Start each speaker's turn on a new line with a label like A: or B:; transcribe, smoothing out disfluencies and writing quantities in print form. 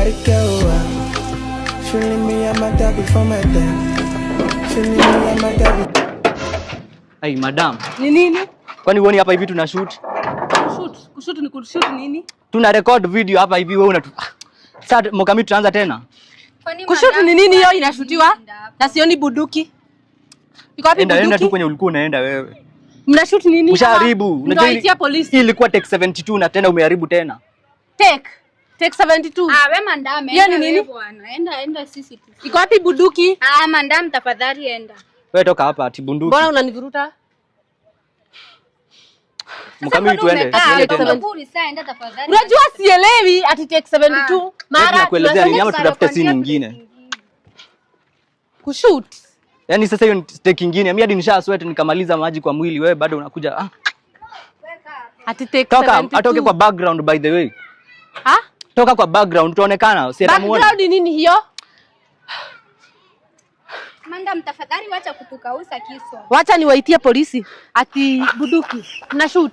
A: nobody care. Feeling me, I'm a daddy for my dad. Feeling me, I'm a daddy.
B: Hey madam.
C: Ni nini?
B: Kwani uone hapa hivi tuna shoot?
C: Kushoot ni kushoot nini?
B: Tuna record video hapa hivi wewe una sasa Mokami tuanza tena.
C: Kushoot ni nini hiyo inashutiwa? Na sioni bunduki. Iko wapi bunduki?
B: Enda tu kwenye ulikuwa unaenda wewe.
C: Mna shoot nini?
B: Ushaharibu.
C: Unaitia polisi.
B: Hii ilikuwa take 72 na tena umeharibu tena.
C: Take 72.
D: Wewe mandam
C: enda wewe
D: bwana. Enda sisi tu.
C: Iko wapi bunduki?
D: Mandam tafadhali enda.
B: Wewe toka hapa ati bunduki.
C: Mbona unanivuruta?
B: Mkami tuende.
D: Enda tafadhali.
C: Unajua sielewi ati take 72.
B: Mara tunakuelezea nini ama tutafute scene nyingine.
C: Kushoot.
B: Yaani sasa hiyo take nyingine. Mimi hadi nisha sweat nikamaliza maji kwa mwili, wewe bado unakuja.
C: Ati take 72.
B: Toka atoke kwa background by the way. Toka kwa background tuonekana.
C: Background nini hiyo?
D: Mandam tafadhali wacha kutukausa kiso.
C: Wacha niwaitie polisi. Ati bunduki. Na shoot.